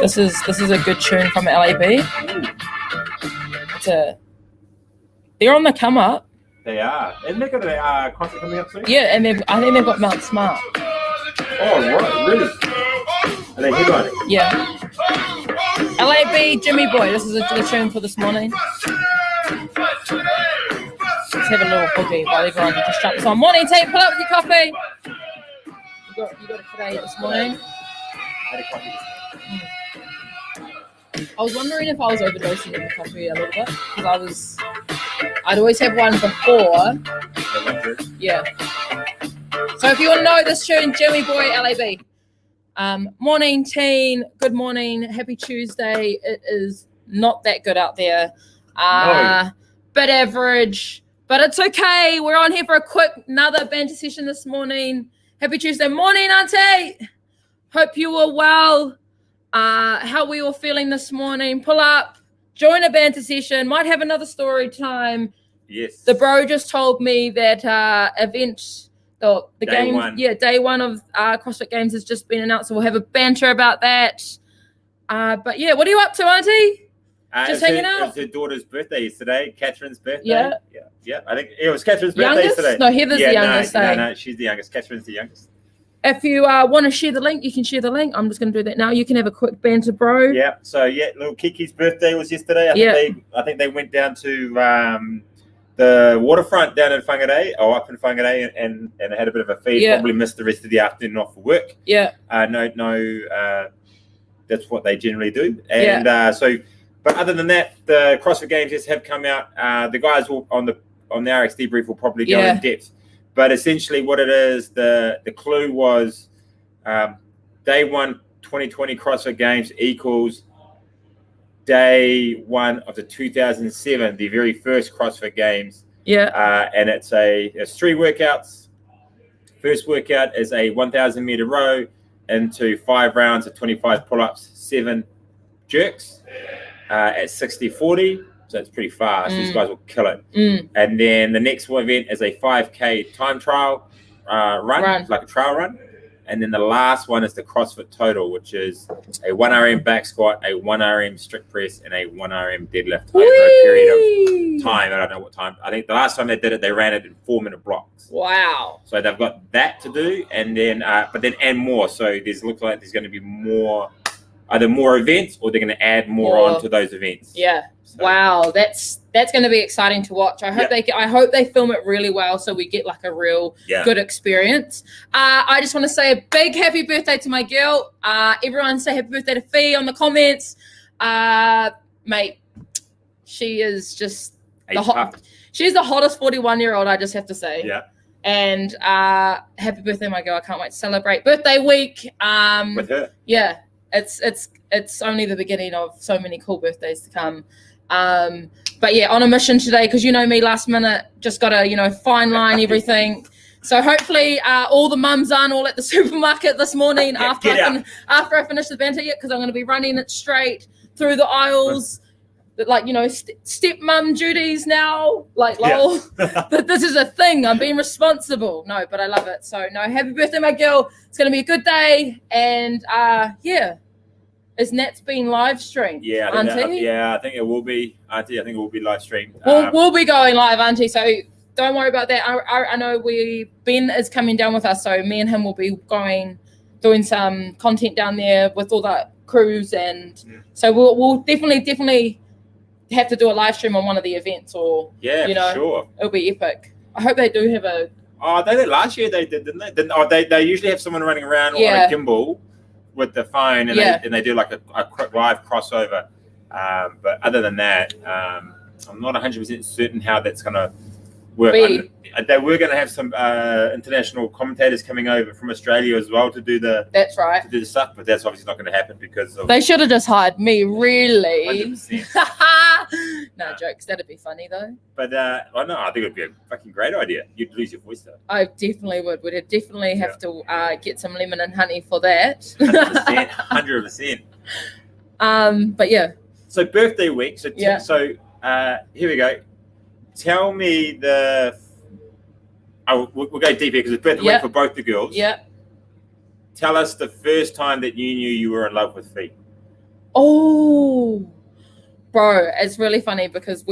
This is a good tune from LAB. They're on the come up. They are. And they've got a concert coming up soon? Yeah, and I think they've got Mount Smart. Oh, right, really? Are they headlining? Yeah. LAB, Jimmy Boy. This is a tune for this morning. Let's have a little boogie while everyone just jumps on. Morning, team. Pull up with your coffee. You got it today this morning. I was wondering if I was overdosing in the coffee a little bit because I'd always have one before. Yeah. So if you want to know this tune, Jimmy Boy, LAB. Morning, teen. Good morning. Happy Tuesday. It is not that good out there. No. Bit average, but it's okay. We're on here for another banter session this morning. Happy Tuesday morning, Auntie. Hope you were well. How we all feeling this morning? Pull up, join a banter session. Might have another story time. Yes. The bro just told me that event, the game, day one of CrossFit Games has just been announced. So we'll have a banter about that. But yeah, what are you up to, Auntie? Just hanging out. It was her daughter's birthday yesterday, Catherine's birthday. Yeah. I think it was Catherine's birthday yesterday. No, Heather's the youngest. No, she's the youngest. Catherine's the youngest. If you want to share the link, you can share the link. I'm just going to do that now. You can have a quick banter, bro. Yeah. So little Kiki's birthday was yesterday. I think they went down to the waterfront down in Whangarei, or up in Whangarei, and had a bit of a feed. Yeah. Probably missed the rest of the afternoon off for work. Yeah. That's what they generally do. And but other than that, the CrossFit Games just have come out. The guys will on the RX debrief will probably go in depth. But essentially, what it is, the clue was day one 2020 CrossFit Games equals day one of the 2007, the very first CrossFit Games. Yeah. And it's 3 workouts. First workout is a 1,000 meter row into 5 rounds of 25 pull-ups, 7 jerks at 60-40. So it's pretty fast. These guys will kill it. And then the next event is a 5K time trial run, like a trail run. And then the last one is the CrossFit Total, which is a 1 RM back squat, a 1 RM strict press, and a 1 RM deadlift over a period of time. I don't know what time. I think the last time they did it, they ran it in 4-minute blocks. Wow. So they've got that to do, and then and more. So looks like there's going to be either more events, or they're going to add more onto those events. Yeah. So. Wow, that's going to be exciting to watch. I hope they film it really well, so we get like a real good experience. I just want to say a big happy birthday to my girl. Everyone say happy birthday to Fee on the comments. Mate, she is just she's the hottest 41-year-old. I just have to say. Yeah. And happy birthday, my girl. I can't wait to celebrate birthday week. With her. Yeah. It's only the beginning of so many cool birthdays to come. But yeah, on a mission today, because you know me, last minute, just got to, fine line everything. So hopefully all the mums aren't all at the supermarket this morning after I finish the banter because I'm going to be running it straight through the aisles. Like, step mum duties now. Like, lol, this is a thing. I'm being responsible. No, but I love it. So, no, happy birthday, my girl. It's going to be a good day. And, is Nat's been live streamed? Yeah, Auntie? I think it will be, Auntie. I think it will be live streamed. We'll be going live, Auntie. So, don't worry about that. I know Ben is coming down with us. So, me and him will be doing some content down there with all the crews. And so, we'll definitely have to do a live stream on one of the events, or for sure, it'll be epic. I hope they do have a. Oh, they did last year. They did, didn't they? They usually have someone running around on a gimbal with the phone, and they do like a quick live crossover. But other than that, I'm not 100% certain how that's going to work. They were going to have some international commentators coming over from Australia as well to do the. That's right. To do the stuff, but that's obviously not going to happen because of. They should have just hired me, really. 100%. No jokes. That'd be funny though. But I think it'd be a fucking great idea. You'd lose your voice though. I definitely would. We'd definitely have to get some lemon and honey for that. 100%. But yeah. So birthday week. So here we go. Tell me we'll go deep here because it's birthday week for both the girls. Yeah. tell us the first time that you knew you were in love with Fee. Oh, bro, it's really funny because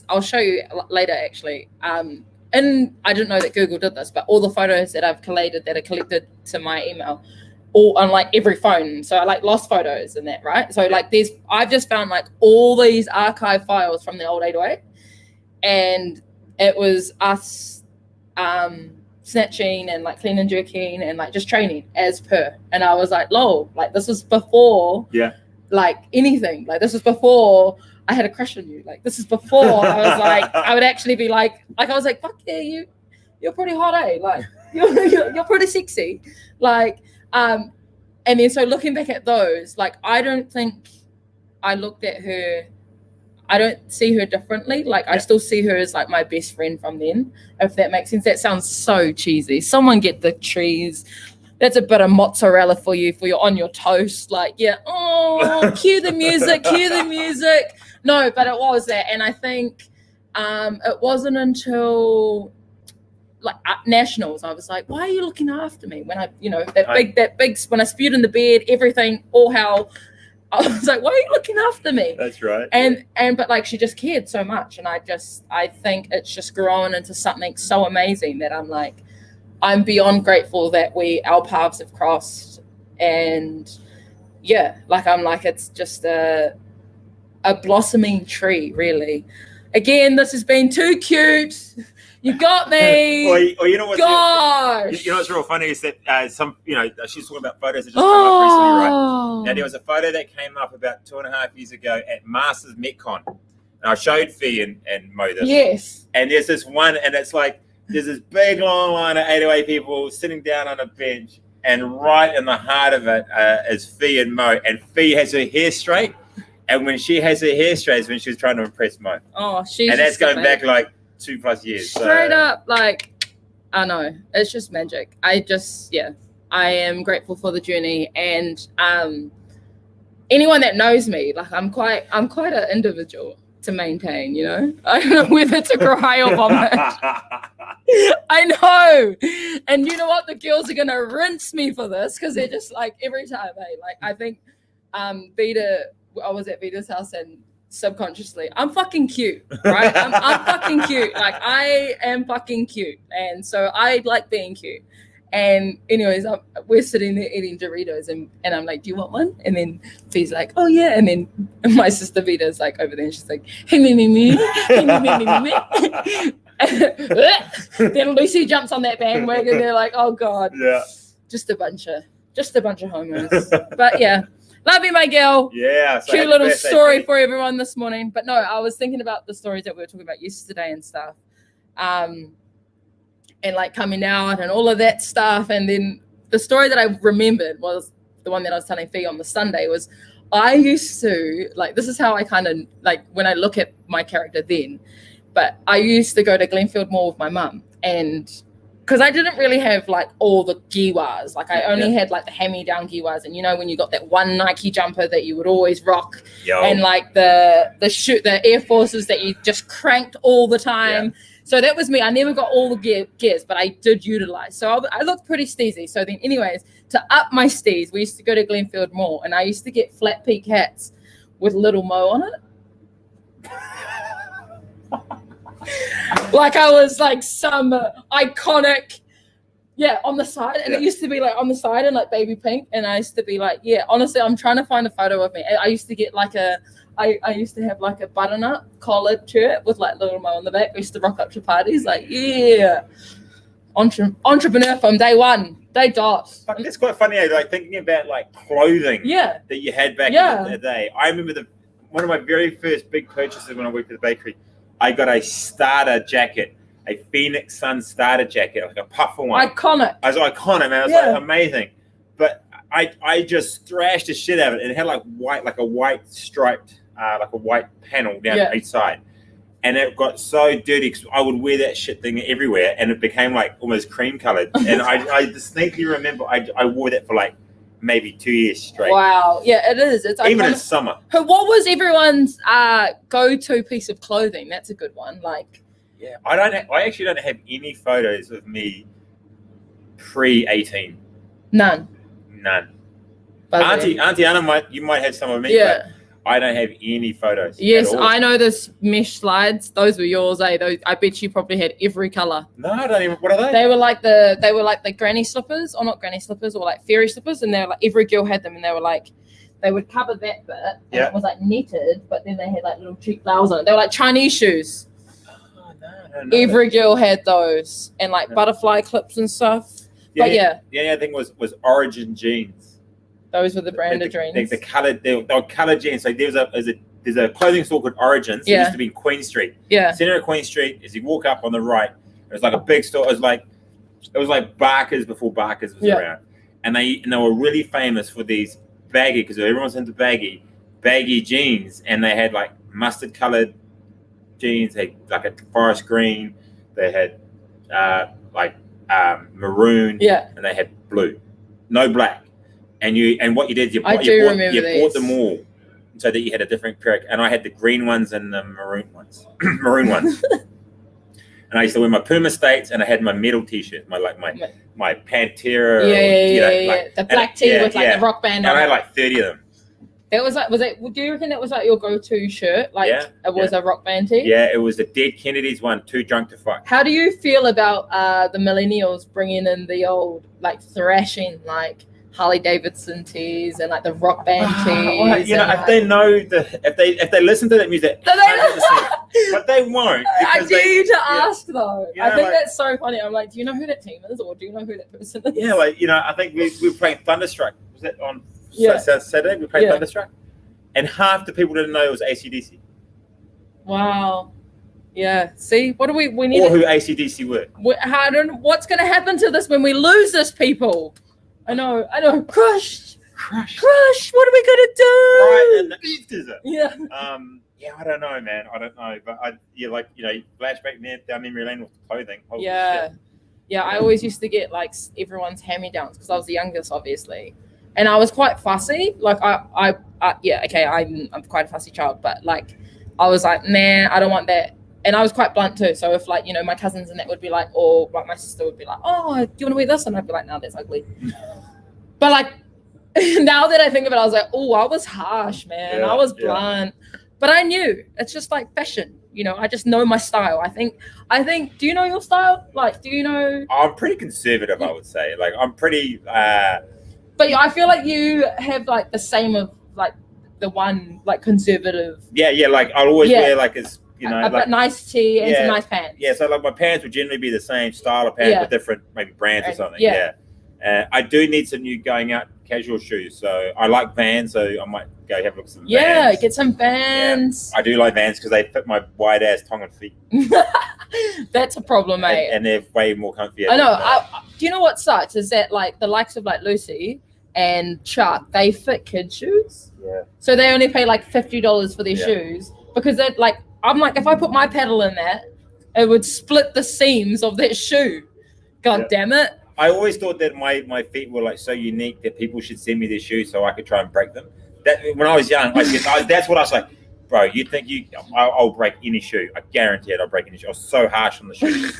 I'll show you later actually. And I didn't know that Google did this, but all the photos that I've collated that are collected to my email, all on like every phone. So I like lost photos and that, right? So like I've just found like all these archive files from the old 808, and it was us snatching and like clean and jerking and like just training as per. And I was like, lol, like this was before like anything. Like this was before I had a crush on you. Like this is before I was like, I would actually be like I was like, fuck yeah, you're pretty hot, eh? Like you're pretty sexy. Like, and then so looking back at those, like I don't think I looked at her, I don't see her differently. Like I still see her as like my best friend from then, if that makes sense. That sounds so cheesy. Someone get the trees. That's a bit of mozzarella for you on your toast. Like, yeah, oh, cue the music. No, but it was that. And I think it wasn't until like nationals, I was like, why are you looking after me? When I, that big, when I spewed in the bed, everything, all hell, I was like, why are you looking after me? That's right. But like, she just cared so much. And I think it's just grown into something so amazing that I'm like, I'm beyond grateful that our paths have crossed. And yeah, like, I'm like, it's just a blossoming tree, really. Again, this has been too cute. You got me. or you know what's Gosh. You know what's real funny is that she's talking about photos that just came up recently, right? Now there was a photo that came up about 2.5 years ago at Masters Metcon. And I showed Fee and Mo this. Yes. And there's this one, and it's like there's this big long line of 808 people sitting down on a bench, and right in the heart of it is Fee and Mo, and Fee has her hair straight, and when she has her hair straight is when she was trying to impress Mo. Oh, she's and that's going back like 2+ years. Straight up, like, I know, it's just magic. I am grateful for the journey, and anyone that knows me, like, I'm quite an individual to maintain, I don't know whether to cry or vomit. I know. And you know what? The girls are gonna rinse me for this because they're just like every time, like I think I was at Vita's house and subconsciously, I'm fucking cute, right? I'm fucking cute. Like I am fucking cute. And so I like being cute. And anyways, we're sitting there eating Doritos and I'm like, do you want one? And then Fee's like, oh yeah. And then my sister Vita's like over there and she's like, hey, me. Then Lucy jumps on that bandwagon. They're like, oh God. Yeah. Just a bunch of homos. But yeah. Love you, my girl. Yeah. So cute little story for everyone this morning. But no, I was thinking about the stories that we were talking about yesterday and stuff. And like coming out and all of that stuff. And then the story that I remembered was the one that I was telling Fee on the Sunday was I used to, like, this is how I kind of, like, when I look at my character then, but I used to go to Glenfield Mall with my mum. And because I didn't really have like all the giwas, like I only had like the hand-me-down giwas, and when you got that one Nike jumper that you would always rock, and like the Air Forces that you just cranked all the time. Yeah. So that was me. I never got all the gears, but I did utilize. So I looked pretty steezy. So then, anyways, to up my steez, we used to go to Glenfield Mall, and I used to get flat peak hats with little Mo on it. Like I was like some iconic, on the side. And it used to be like on the side and like baby pink. And I used to be like, honestly, I'm trying to find a photo of me. I used to get like I used to have like a butternut collared shirt with like little Mo on the back. I used to rock up to parties like, entrepreneur from day one, day dot. But that's quite funny, like thinking about like clothing that you had back in the day. I remember one of my very first big purchases when I worked at the bakery. I got a starter jacket, a Phoenix Sun starter jacket, like a puffer one. Iconic. I was iconic, man. It was like amazing. But I just thrashed the shit out of it. It had like a white striped, like a white panel down each side. And it got so dirty because I would wear that shit thing everywhere, and it became like almost cream colored. And I distinctly remember I wore that for like maybe 2 years straight. Wow. Yeah, it is. It's even in summer. What was everyone's go-to piece of clothing? That's a good one. Like, I actually don't have any photos of me pre-18. None. Auntie Anna you might have some of me, Yeah. but I don't have any photos. Yes, at all. I know those mesh slides. Those were yours, eh? Those, I bet you probably had every color. No, I don't even. What are they? They were like the granny slippers, or not granny slippers, or like fairy slippers, and they were like every girl had them, and they were like they would cover that bit, and it was like netted, but then they had like little cheap flowers on it. They were like Chinese shoes. Oh, no, I don't know Every girl had those, and like butterfly clips and stuff. Yeah, but yeah, the other thing was Origin jeans. Those were the branded jeans. The colored, they were colored jeans. Like there's a clothing store called Origins. It used to be in Queen Street. Yeah. Center of Queen Street. As you walk up on the right, it was like a big store. It was like Barker's before Barker's was around, and they were really famous for these baggy, because everyone's into baggy jeans, and they had like mustard colored jeans. They had like a forest green. They had maroon. Yeah. And they had blue, no black. And what you did, you bought them all, so that you had a different pair. And I had the green ones and the maroon ones. And I used to wear my Puma States, and I had my metal T-shirt, my Pantera. The black tee with like the rock band. And I had like 30 of them. Do you reckon that was like your go-to shirt? Like it was a rock band tee? Yeah, it was the Dead Kennedys one, Too Drunk to Fuck. How do you feel about the millennials bringing in the old like thrashing like Harley Davidson tees and like the rock band tees? Well, if they know if they listen to that music, but they won't. I dare you to ask though. I think that's so funny. I'm like, do you know who that team is, or do you know who that person is? Yeah, I think we were playing Thunderstruck. Was that on Saturday? We played Thunderstruck, and half the people didn't know it was AC/DC. Wow. Yeah. See, what do we need? Or who AC/DC were? What's going to happen to this when we lose this, people? I know. Crush. What are we gonna do? Right in the east, Yeah. I don't know, man. I don't know, but flashback down memory lane with the clothing. Holy shit. Yeah. I always used to get like everyone's hand-me-downs because I was the youngest, obviously, and I was quite fussy. Like I'm quite a fussy child, but like I was like, nah, I don't want that. And I was quite blunt too. So if like, my cousins and that would be like, or like my sister would be like, oh, do you want to wear this? And I'd be like, no, that's ugly. But like, now that I think of it, I was like, oh, I was harsh, man. I was blunt. But I knew it's just like fashion. I just know my style. I think, do you know your style? Like, do you know? I'm pretty conservative, I would say. Like, I'm pretty. But I feel like you have like the same of like the one like conservative. Yeah. Like I'll always wear like a nice tee and some nice pants. Yeah, so like my pants would generally be the same style of pants with different maybe brands or something. Yeah. I do need some new going out casual shoes. So I like Vans, so I might go have a look at some Vans. Yeah, get some Vans. Yeah. I do like Vans because they fit my wide ass Tongan feet. That's a problem, mate. And they're way more comfy. I know. Do you know what sucks is that like the likes of like Lucy and Chuck, they fit kid shoes. Yeah. So they only pay like $50 for their shoes because they're like, I'm like, if I put my pedal in that, it would split the seams of that shoe. God damn it. I always thought that my feet were like so unique that people should send me their shoes so I could try and break them. That when I was young, that's what I was like, bro, you think I'll break any shoe. I guarantee it, I'll break any shoe. I was so harsh on the shoes.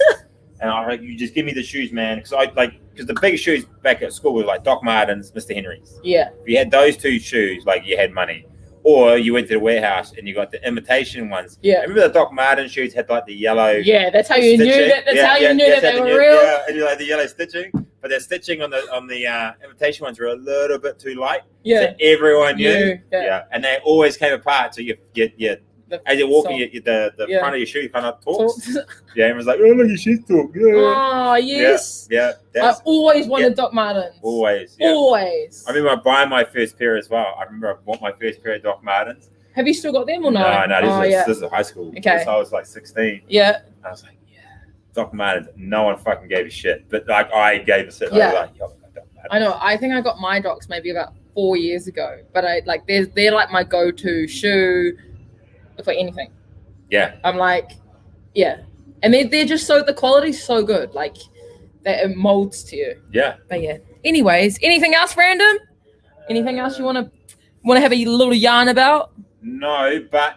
And I like, you just give me the shoes, man. Because the biggest shoes back at school were like Doc Martens, Mr. Henry's. Yeah. If you had those two shoes, like you had money. Or you went to the warehouse and you got the imitation ones. Yeah. Remember the Doc Martens shoes had like the yellow. Yeah, that's how you knew that. That's how you knew that they were real. Yeah, and you like the yellow stitching, but the stitching on the imitation ones were a little bit too light. Yeah. So everyone knew. Yeah. And they always came apart. So you as you're walking, the front of your shoe kind of talks. Yeah, everyone's like, oh, look, your shoes talk. Yeah. Oh, yes. Yeah. I always wanted Doc Martens. Always. Yeah. Always. I remember buying my first pair as well. I remember I bought my first pair of Doc Martens. Have you still got them or no? No, this is high school. Okay. So I was like 16. Yeah. I was like, Doc Martens. No one fucking gave a shit. But like I gave a shit. Yeah. I was like, Doc Martens. I know. I think I got my Docs maybe about 4 years ago. But they're like my go-to shoe for anything. Yeah. I'm like, yeah. And they're just the quality's so good. Like that it molds to you. Yeah. But yeah. Anyways, anything else random? Anything else you want to have a little yarn about? No, but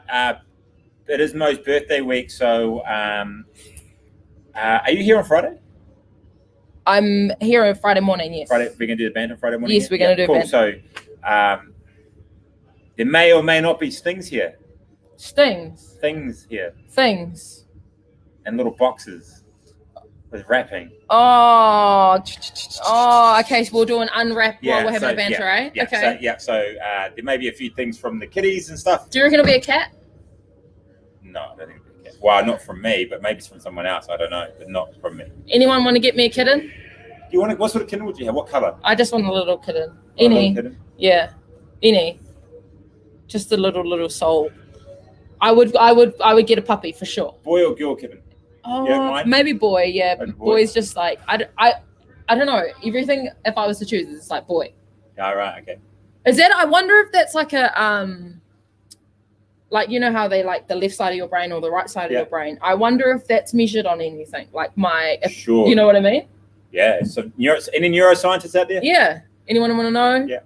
it is Mo's birthday week, so are you here on Friday? I'm here on Friday morning, yes. Friday, we're going to do the banter Friday morning? Yes, we're going to do cool. banter. So there may or may not be stings here. Stings. Things here. Things. And little boxes with wrapping. Oh, okay. So we'll do an unwrap while we're having a banter, right? Yeah, okay. So there may be a few things from the kiddies and stuff. Do you reckon it'll be a cat? No, I don't think it'll be a cat. Well, not from me, but maybe it's from someone else. I don't know, but not from me. Anyone want to get me a kitten? Do you want what sort of kitten would you have? What color? I just want a little kitten. Any? Kitten? Yeah, any. Just a little soul. I would get a puppy for sure. Boy or girl kitten? Oh, maybe boy. Yeah, Maybe boy. Boy's just like I don't know. Everything. If I was to choose, it's like boy. Yeah, right. Okay. Is that? I wonder if that's like a like you know how they like the left side of your brain or the right side of your brain. I wonder if that's measured on anything. Like sure. You know what I mean? Yeah. So any neuroscientists out there? Yeah. Anyone want to know? Yeah.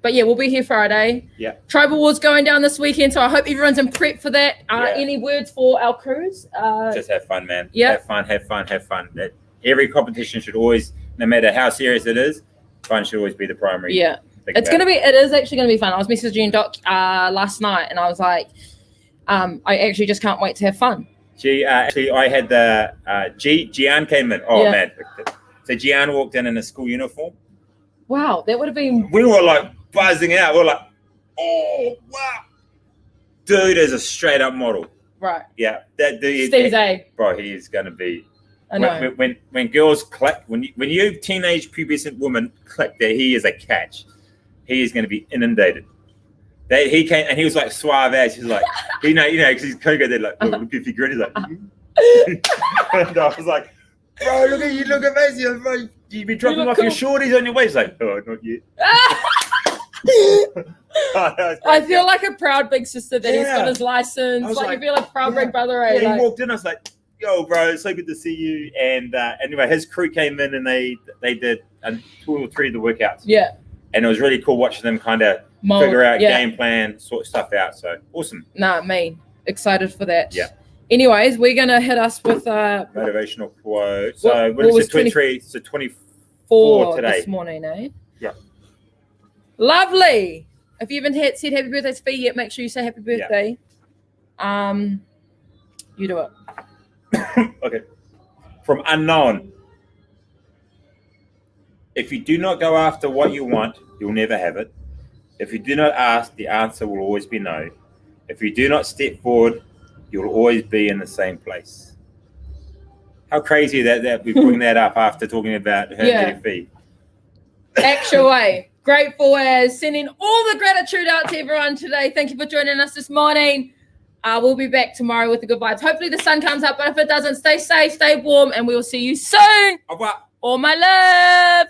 But yeah, we'll be here Friday. Yeah. Tribal War's going down this weekend, so I hope everyone's in prep for that. Any words for our crews? Just have fun, man. Yeah. Have fun. Every competition should always, no matter how serious it is, fun should always be the primary. Yeah. It is actually gonna be fun. I was messaging Doc last night, and I was like, I actually just can't wait to have fun. Actually, I had the Gian came in. Oh man. So Gian walked in a school uniform. Wow, that would have been. We were like buzzing out. We were like, oh wow, dude is a straight up model. Right. Yeah, that dude. Steve's A. Bro, he is gonna be. I know. When girls click, when you teenage pubescent women click that he is a catch, he is gonna be inundated. That he came and he was like suave as he's like, you know, because he's Coco. They're like, oh, look if you grin. He's like, and I was like, bro, look at you, look amazing, bro. You be dropping off your shorties on your way. He's like, oh, not yet. I feel like a proud big sister that he's got his license. Like, you feel like a proud big brother. He walked in. I was like, yo, bro, it's so good to see you. And anyway, his crew came in and they did 2 or 3 of the workouts. Yeah. And it was really cool watching them kind of figure out game plan, sort stuff out. So awesome. Nah, excited for that. Yeah. Anyways, we're gonna hit us with motivational quote. So what is it? 23. So 24 today. This morning, eh? Yeah. Lovely. If you haven't said happy birthday to Fee yet, make sure you say happy birthday. Yeah. You do it. Okay. From Unknown. If you do not go after what you want, you'll never have it. If you do not ask, the answer will always be no. If you do not step forward, you'll always be in the same place. How crazy that we bring that up after talking about her getting Fee. Actual way. Grateful as sending all the gratitude out to everyone today. Thank you for joining us this morning. We'll be back tomorrow with the good vibes. Hopefully the sun comes up, but if it doesn't, stay safe, stay warm, and we will see you soon. All my love.